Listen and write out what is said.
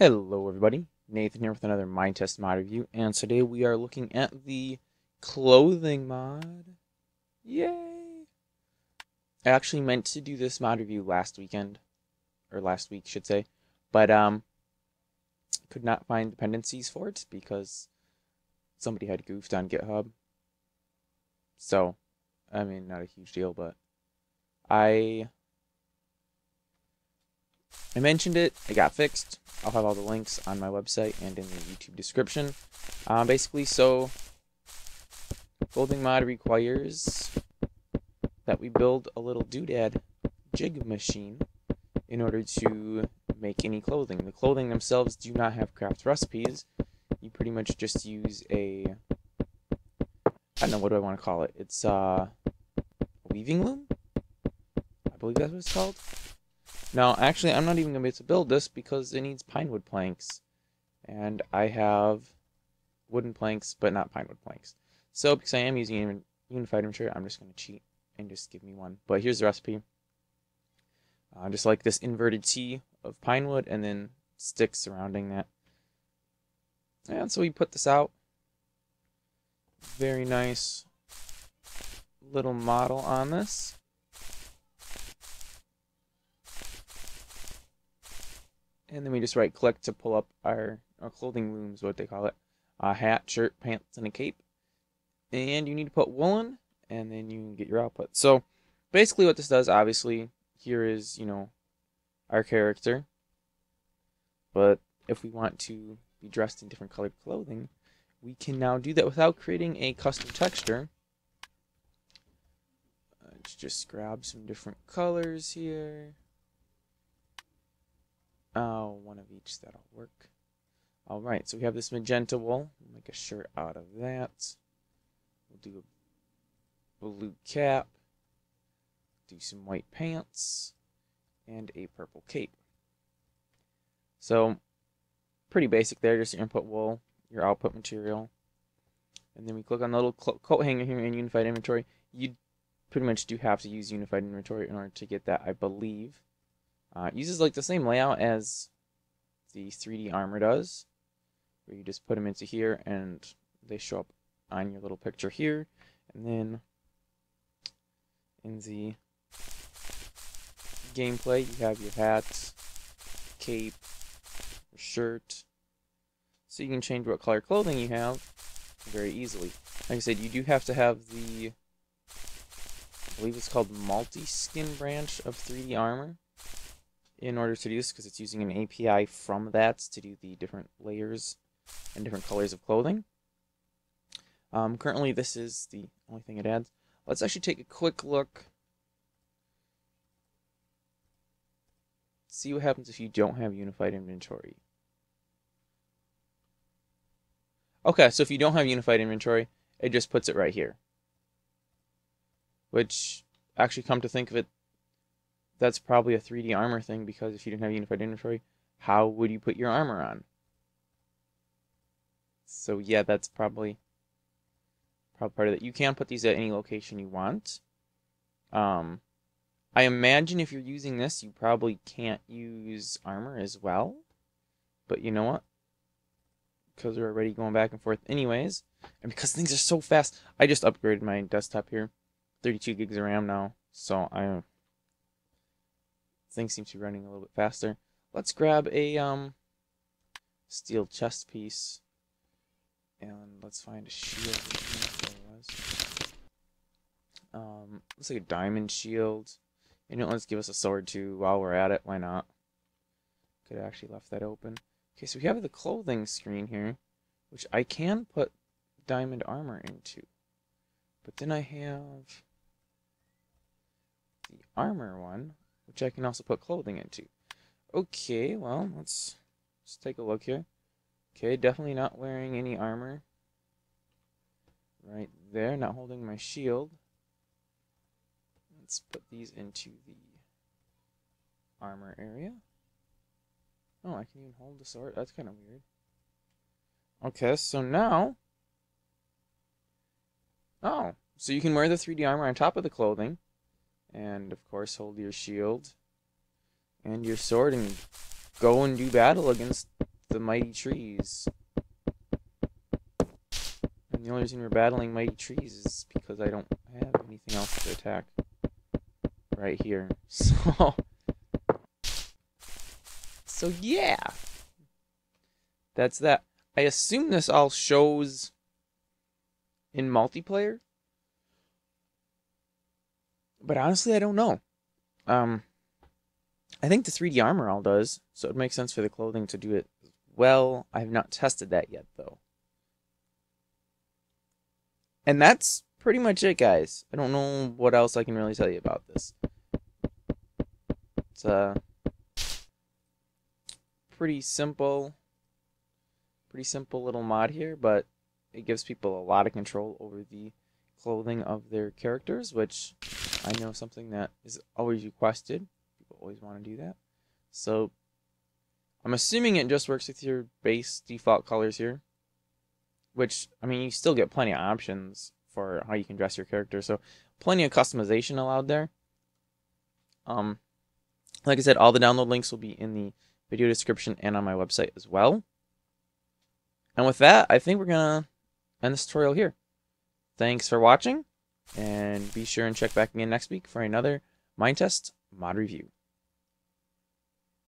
Hello everybody, Nathan here with another Minetest mod review, and today we are looking at the clothing mod. Yay! I actually meant to do this mod review last week, should say, but could not find dependencies for it because somebody had goofed on GitHub. So, I mean, not a huge deal, but I mentioned it, it got fixed. I'll have all the links on my website and in the YouTube description. Basically, so clothing mod requires that we build a little doodad jig machine in order to make any clothing. The clothing themselves do not have craft recipes. You pretty much just use I don't know, what do I want to call it? It's a weaving loom? I believe that's what it's called. Now, actually, I'm not even going to be able to build this because it needs pine wood planks. And I have wooden planks, but not pine wood planks. So, because I am using unified inventory, I'm just going to cheat and just give me one. But here's the recipe. Just like this inverted T of pine wood and then sticks surrounding that. And so we put this out. Very nice little model on this. And then we just right click to pull up our clothing looms, what they call it. A hat, shirt, pants, and a cape. And you need to put woolen, and then you can get your output. So basically what this does, obviously, here is, our character. But if we want to be dressed in different colored clothing, we can now do that without creating a custom texture. Let's just grab some different colors here. One of each, that'll work. Alright, so we have this magenta wool. We'll make a shirt out of that. We'll do a blue cap. Do some white pants. And a purple cape. So, pretty basic there. Just your input wool, your output material. And then we click on the little coat hanger here in Unified Inventory. You pretty much do have to use Unified Inventory in order to get that, I believe. It uses like the same layout as the 3D armor does, where you just put them into here and they show up on your little picture here. And then in the gameplay, you have your hat, cape, your shirt, so you can change what color clothing you have very easily. Like I said, you do have to have the, I believe it's called multi-skin branch of 3D armor in order to do this, because it's using an API from that to do the different layers and different colors of clothing. Currently, this is the only thing it adds. Let's actually take a quick look. See what happens if you don't have Unified Inventory. Okay, so if you don't have Unified Inventory, it just puts it right here. Which, actually, come to think of it, that's probably a 3D armor thing, because if you didn't have Unified Inventory, how would you put your armor on? So yeah, that's probably part of it. You can put these at any location you want. I imagine if you're using this, you probably can't use armor as well. But you know what? Because we're already going back and forth anyways, and because things are so fast, I just upgraded my desktop here. 32 gigs of RAM now, so things seem to be running a little bit faster. Let's grab a steel chest piece, and let's find a shield. Looks like a diamond shield. And let's give us a sword too while we're at it. Why not? Could have actually left that open. Okay, so we have the clothing screen here, which I can put diamond armor into. But then I have the armor one, which I can also put clothing into. Okay, well, let's take a look here. Okay, definitely not wearing any armor. Right there, not holding my shield. Let's put these into the armor area. Oh, I can even hold the sword. That's kind of weird. Okay, so now... Oh, so you can wear the 3D armor on top of the clothing. And, of course, hold your shield and your sword and go and do battle against the mighty trees. And the only reason we're battling mighty trees is because I don't have anything else to attack right here. So yeah. That's that. I assume this all shows in multiplayer. But honestly, I don't know. I think the 3D armor all does, so it makes sense for the clothing to do it as well. I have not tested that yet, though. And that's pretty much it, guys. I don't know what else I can really tell you about this. It's a pretty simple little mod here, but it gives people a lot of control over the clothing of their characters, which I know something that is always requested. People always want to do that. So I'm assuming it just works with your base default colors here, which, I mean, you still get plenty of options for how you can dress your character, so plenty of customization allowed there. Like I said, all the download links will be in the video description and on my website as well. And with that, I think we're gonna end this tutorial here. Thanks for watching, and be sure and check back again next week for another Minetest mod review.